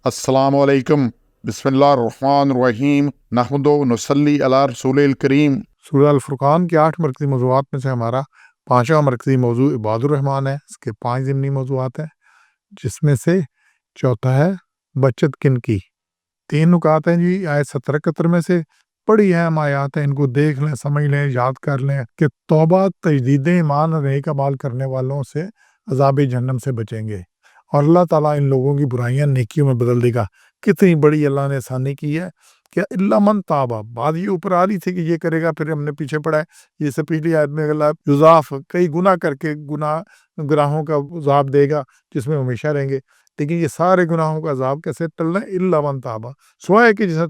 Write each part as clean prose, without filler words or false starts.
अस्सलामु अलैकुम, बिस्मिल्लाहिर्रहमानिर्रहीम, नहमदु व नुसल्ली अला रसूलिल करीम। सूरह अल फुरकान के 8 मरकज़ी मौज़ूआत में से हमारा 5वां मरकज़ी मौज़ू इबादुर रहमान है। इसके 5 ज़िमनी मौज़ूआत हैं, जिसमें से चौथा है बचत किन की। 3 नुकात हैं जी, आयत 70-71 में से बड़ी अहम आयात हैं। इनको देख लें, समझ लें, याद कर लें कि तौबा तजदीद ईमान और नेक अमाल करने वालों से अज़ाब जहन्नम से बचेंगे और अल्लाह ताला इन लोगों की बुराइयां नेकियों में बदल देगा। कितनी बड़ी अल्लाह ने आसानी की है कि इल्ला मन ताबा। बात ये ऊपर आ रही थी कि ये करेगा, फिर हमने पीछे पड़ा है। ये से पिछली आयत में अल्लाह युज़ाफ कई गुनाह करके गुनाहों का अज़ाब देगा जिसमें हमेशा रहेंगे। लेकिन ये सारे गुनाहों का अज़ाब कैसे टलना है? इल्ला मन ताबा, सोए कि जिसने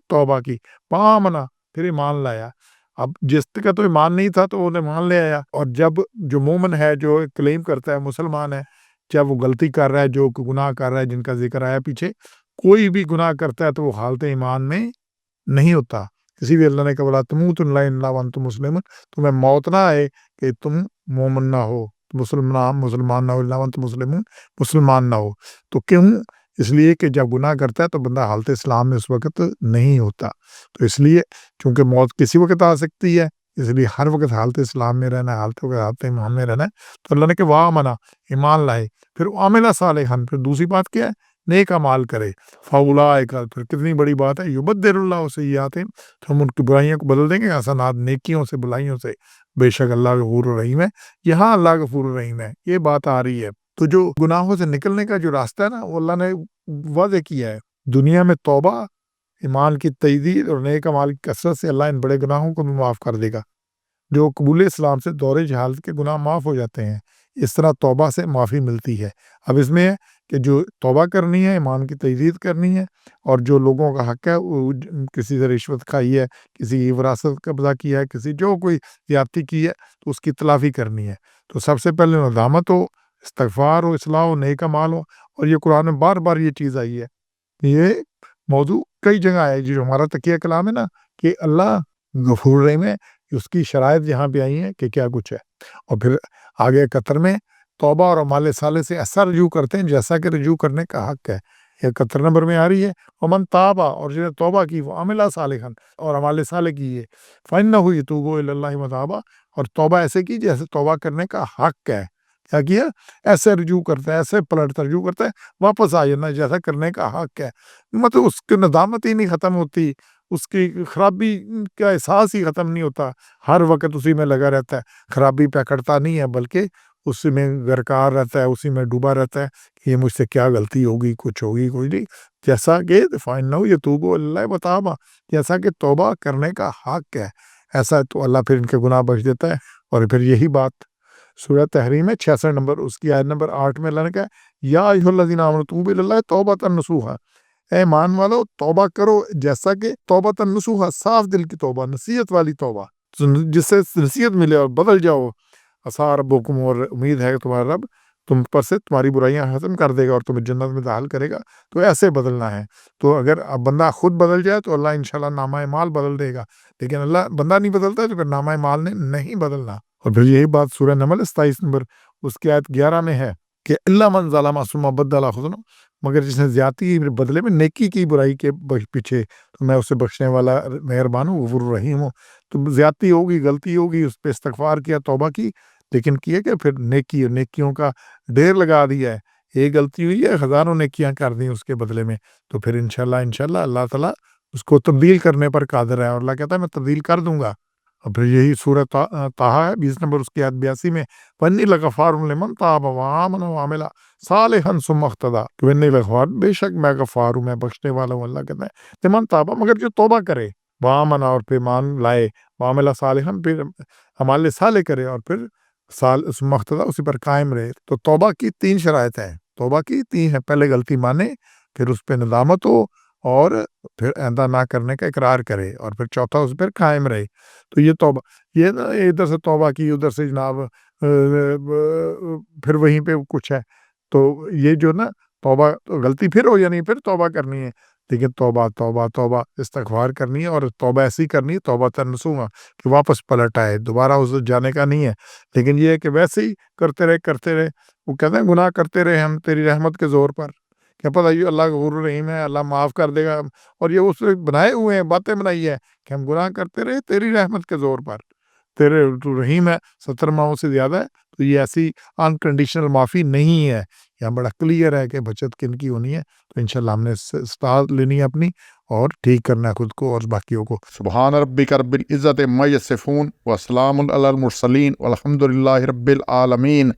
तौबा की पामना, फिर ईमान लाया। अब जिसका तो ईमान नहीं था तो उन्हें मान ले आया। और जब जो मोमिन है, जो क्लेम करता है मुसलमान है, चाहे वो गलती कर रहा है, जो गुनाह कर रहा है, जिनका जिक्र आया पीछे, कोई भी गुनाह करता है तो वो हालत ईमान में नहीं होता। किसी भी अल्लाह ने कहा तमूतुन इल्ला व अंतुम मुस्लिमून, तुम्हें मौत ना आए कि तुम मोमिन ना हो, मुसलमान ना हो, इल्ला व अंतुम मुस्लिमून, मुसलमान ना हो। तो क्यों? इसलिए कि जब गुनाह करता है तो बंदा हालत इस्लाम में उस वक्त नहीं होता। तो इसलिए चूँकि मौत किसी वक्त आ सकती है, इसलिए हर वक्त हालत इस्लाम में रहना है, हालत ईमान में रहना है। तो अल्लाह ने कहा वाह मना, ईमान लाए, फिर आमिला सालिहन, फिर दूसरी बात क्या है? नेक अमाल करे। फउलाइका, फिर कितनी बड़ी बात है, युबद्दिलुल्लाहु सय्यातिहिम, तो हम उनकी बुराइयों को बदल देंगे हसनात, नेकियों से, बुराइयों से। बेशक अल्लाह गफूर रहीम है। यहाँ अल्लाह गफूर रहीम है, ये बात आ रही है। तो जो गुनाहों से निकलने का जो रास्ता है ना, वो अल्लाह ने वाज़ेह किया है। दुनिया में तौबा, ईमान की तजदीद और नेक अमाल की कसरत से अल्लाह इन बड़े गुनाहों को भी माफ़ कर देगा। जो कबूल इस्लाम से दौरे जहालत के गुनाह माफ़ हो जाते हैं। इस तरह तौबा से माफ़ी मिलती है। अब इसमें है कि जो तौबा करनी है, ईमान की तजदीद करनी है, और जो लोगों का हक़ है, वो किसी से रिश्वत खाई है, किसी की विरासत कब्ज़ा किया है, किसी जो कोई ज़्यादती की है, तो उसकी तलाफ़ी करनी है। तो सबसे पहले नदामत हो, इस्तिग़फ़ार हो, इस्लाह हो, नेक अमाल हो। और ये कुरान में बार-बार ये चीज़ आई है। ये मौज़ू कई जगह है, जो हमारा तकिया कलाम है ना, कि अल्लाह गफूर रहीम है, उसकी शराइत यहाँ पे आई हैं कि क्या कुछ है। और फिर आगे 71 में तौबा और अमाल साले से ऐसा रुजू करते हैं जैसा कि रुजू करने का हक़ है। ये 71 नंबर में आ रही है, वमन ताबा, और जिन्हें तौबा की, वो अमिला सालिहन, और अमाल साले की है, फ़इन्नहु यतूबु इलल्लाहि मताबा, और तौबा ऐसे की जैसे तौबा करने का हक़ है। क्या किया? ऐसे रुजू करता है, ऐसे पलटता रुजू करता है, वापस आ जाना जैसा करने का हक़ है। मतलब उसकी नदामत ही नहीं ख़त्म होती, उसकी खराबी का एहसास ही ख़त्म नहीं होता। हर वक़्त उसी में लगा रहता है, खराबी पकड़ता नहीं है, बल्कि उसी में गरकार रहता है, उसी में डूबा रहता है कि ये मुझसे क्या गलती होगी, कुछ होगी, कोई नहीं। जैसा कि फ़इन्नहु यतूबु इलल्लाहि मताबा, जैसा कि तौबा करने का हक़ है, ऐसा तो अल्लाह फिर इनके गुनाह बख्श देता है। और फिर यही बात सूरह तहरीम है 66 नंबर, उसकी आयत नंबर 8 में अल्लाह ने कहा, या अय्युहल्लज़ीना आमनू तूबू इलल्लाहि तौबतन नसूहा, ए ईमान वालो तौबा करो जैसा कि तौबतन नसूहा, साफ दिल की तौबा, नसीहत वाली तौबा, जिससे नसीहत मिले और बदल जाओ। असा रब्बुकुम, और उम्मीद है कि तुम्हारा रब तुम पर से तुम्हारी बुराइयां खत्म कर देगा और तुम्हें जन्नत में दाखिल करेगा। तो ऐसे बदलना है। तो अगर अब बंदा खुद बदल जाए तो अल्लाह इंशाल्लाह नामा माल बदल देगा, लेकिन अल्लाह बंदा नहीं बदलता तो फिर नामा माल ने नहीं बदलना। और फिर यही बात सूरह नमल 27 नंबर, उसकी आयत 11 में है कि इल्ला मन ज़लमा सुम्मा बद्दला हुस्ना, मगर जिसने ज़्यादती बदले में नेकी की बुराई के पीछे, तो मैं उसे बख्शने वाला मेहरबान हूँ, गफूर रहीम हूँ। तो ज़्यादती होगी, गलती होगी, उस पे इस्तिग़फ़ार किया, तौबा की, लेकिन किए कि फिर नेकियों का ढेर लगा दिया है। एक गलती हुई है, हज़ारों नेकियां कर दी उसके बदले में। तो फिर इंशाल्लाह अल्लाह ताला उसको तब्दील करने पर कादिर है, और अल्लाह कहता है मैं तब्दील कर दूंगा। और फिर यही सूरह ताहा है 20 नंबर, उसकी आयत 82 में, वन्नी लगफ़ारुन लिमन ताब व आमन व अमिला सालिहन सुम्मा इह्तदा, कि वन्नी लगफ़ार, बेशक मैं गफ़ार हूँ, मैं बख्शने वाला हूँ। अल्लाह कहता है लिमन ताबा, मगर जो तौबा करे, व आमन, और फिर ईमान लाए, व अमिला सालिहन, फिर अमाल साले करे, और फिर सुम्मा इह्तदा, उसी पर कायम रहे। तो तौबा की 3 शराइत हैं। तौबा की 3 है, पहले गलती माने, फिर उस पे नदामत हो, और फिर आइंदा ना करने का इकरार करे, और फिर चौथा उस पर कायम रहे। तो ये तौबा, ये ना इधर से तौबा की, उधर से जनाब फिर वहीं पे कुछ है। तो ये जो ना तौबा, तो गलती फिर हो जानी है, फिर तौबा करनी है, लेकिन तौबा तौबा तौबा इस्तिग़फ़ार करनी है, और तौबा ऐसी करनी है, तौबतन नसूहा, कि वापस पलट आए, दोबारा उस जाने का नहीं है। लेकिन ये है कि वैसे ही करते रहे। वो कहते हैं गुनाह करते रहे हम तेरी रहमत के ज़ोर पर, کیا پتہ یہ اللہ غفور الرحیم ہے، اللہ معاف کر دے گا، اور یہ اس نے بنائے ہوئے ہیں، باتیں بنائی ہے کہ ہم گناہ کرتے رہے تیری رحمت کے زور پر، تیرے تو رحیم ہے 70 ماہوں سے زیادہ ہے، تو یہ ایسی انکنڈیشنل معافی نہیں ہے، یہاں بڑا کلیئر ہے کہ بچت کن کی ہونی ہے۔ تو انشاءاللہ ہم نے استاد لینی ہے اپنی اور ٹھیک کرنا ہے خود کو اور باقیوں کو۔ سبحان ربک رب العزت عما یصفون وسلام علی المرسلین والحمد للہ رب العالمین۔